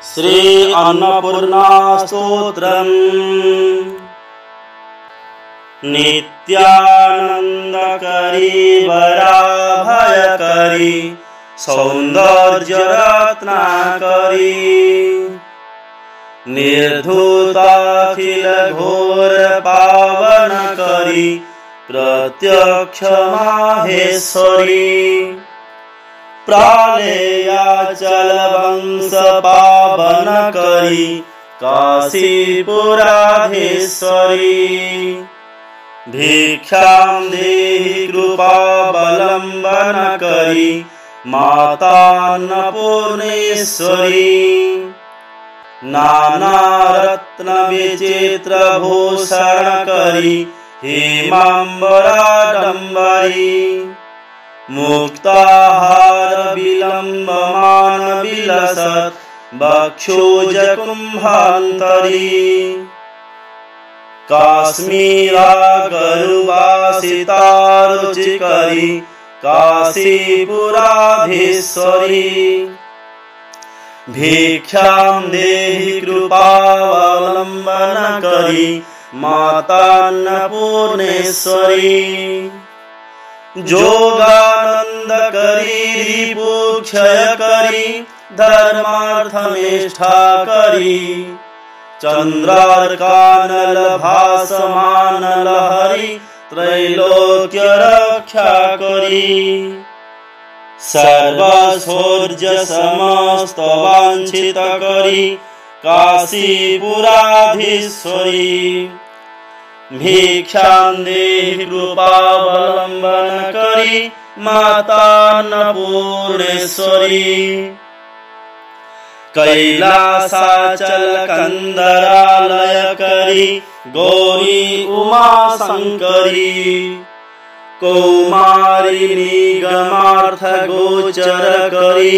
श्री अन्नपूर्णा स्तोत्रम्। नित्यानंदकरी वराभयकरी सौंदर्यरत्नाकरी निर्धूताखिल घोर पावनकरी प्रत्यक्ष माहेश्वरी प्रालेयाचल वंश पावन करी काशीपुराधीश्वरी भिक्षां देहि कृपावलंबन करी मातान्नपूर्णेश्वरी नानारत्न विचित्र भूषण करी हेमांबराडंबरी मुक्ताहार विलंबमान विलसत् बक्षोज कुंभांतरी काश्मीरा गरुवासिता रुचिकरी काशीपुराधीश्वरी भिक्षां देहि कृपावलंबन करी मातान्नपूर्णेश्वरी जोगानंद करी रिपुक्षय करी धर्मार्थनिष्ठा करी चंद्रार्कानल भासमान लहरी त्रैलोक्य रक्षा करी सर्वसौर्य समस्त वांछित करी काशीपुराधीश्वरी भिक्षां देहि कृपावलंबन करी मातान्नपूर्णेश्वरी कैलासाचल कंदरालय करी गौरी उमा शंकरी कौमारी निगमार्थ गोचर करी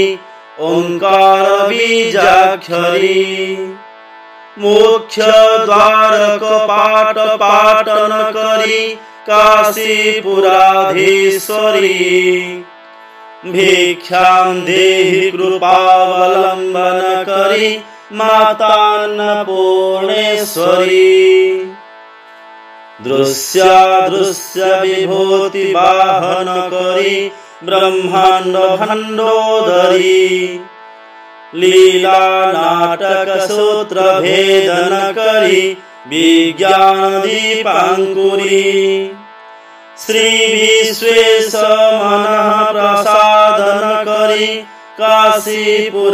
ओंकार बीजाक्षरी मुख्य द्वार कपाट पाटन करी काशीपुराधीश्वरी भिक्षां देहि कृपावलंबन करी मातान्नपूर्णेश्वरी दृश्यादृश्य विभूति वाहन करी ब्रह्मांड भंडोदरी लीला नाटक सूत्र भेदन करी विज्ञान दीपांकुरी श्री विश्वेश मनः प्रसादन करी काशीपुराधीश्वरी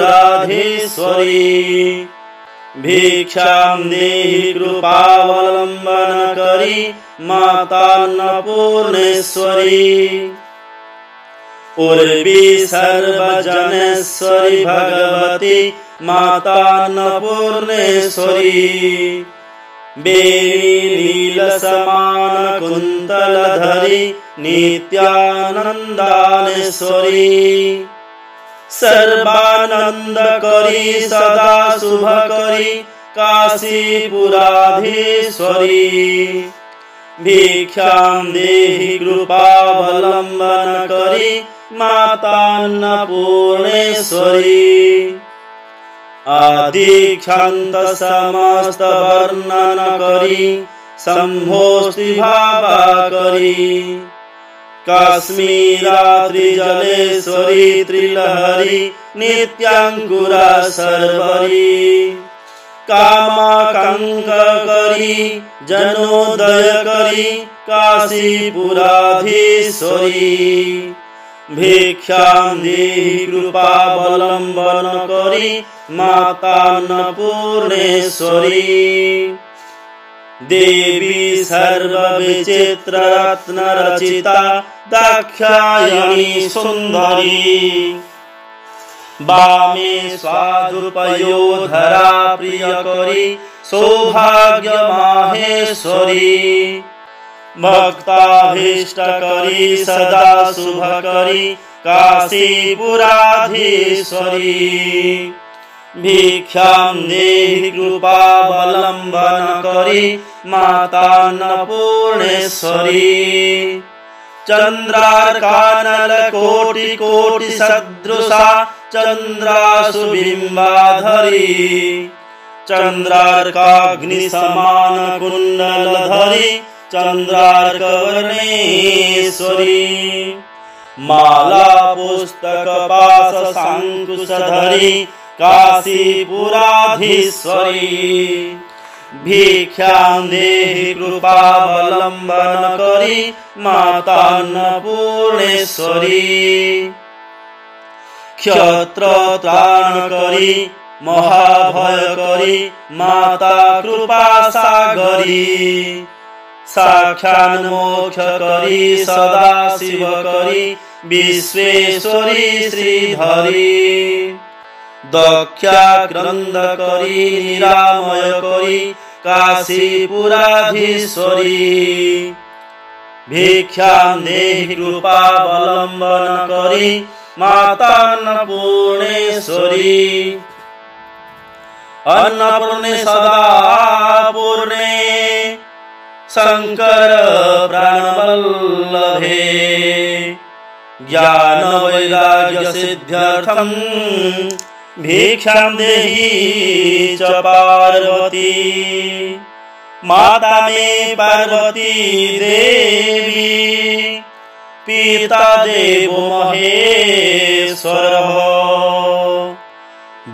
भिक्षां देहि कृपावलंबन करी मातान्नपूर्णेश्वरी उर्वी सर्वजनेश्वरी भगवती मातान्नपूर्णेश्वरी बेणी नील समान कुंतलधरी नित्यानंदानेश्वरी सर्वानंद करी सदा शुभ करी काशीपुराधीश्वरी भिक्षां देहि कृपावलंबन करी मातान्नपूर्णेश्वरी आदिक्षांत समस्त वर्णन करी संभोस्ति भावा करी काश्मीरा त्रिजलेश्वरी त्रिलहरी नित्यांकुरा सर्वरी कामाकांक करी जनोदय करी काशीपुराधीश्वरी भिक्षां देहि कृपावलंबन करी मातान्नपूर्णेश्वरी देवी सर्वविचित्र रत्न रचिता दाक्षायणी सुंदरी वामे स्वादुपयोधरा प्रियकरी सौभाग्य माहेश्वरी भक्ताभीष्टकरी सदा शुभकरी काशीपुराधीश्वरी भिक्षां देहि कृपावलंबन करी मातान्नपूर्णेश्वरी चंद्रार्कानल कोटि कोटि सदृशा चन्द्रासु बिम्बाधरी चन्द्रार्काग्निसमानकुण्डलधरी चन्द्रार्कवर्णेश्वरी माला पुस्तकपाशशाङ्कुशधरी काशीपुराधीश्वरी भिक्षां देहि कृपावलम्बन करी माता अन्नपूर्णेश्वरी क्षत्रत्राण करी महाभय करी माता कृपा सागरी साक्षान् मोक्ष करी सदा शिव करी विश्वेश्वरी श्रीधरी दक्षाक्रन्द करी निरामय करी काशीपुराधीश्वरी भिक्षां देहि कृपावलम्बन करी माता अन्नपूर्णेश्वरी अन्नपूर्णे सदा पूर्णे शंकर प्राणवल्लभे ज्ञान वैराग्य सिद्ध्यर्थं भिक्षां देहि च पार्वती माता मे पार्वती देवी पिता देवो महेश्वरः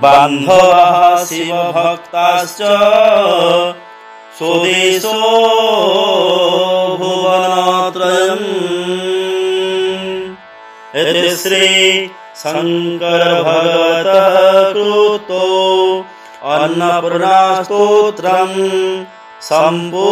बान्धवाः शिवभक्ताश्च स्वदेशो भुवनत्रयम् इति श्री शंकर भगवतः कृतो अन्नपूर्णा स्तोत्रम् सम्पूर्णम्।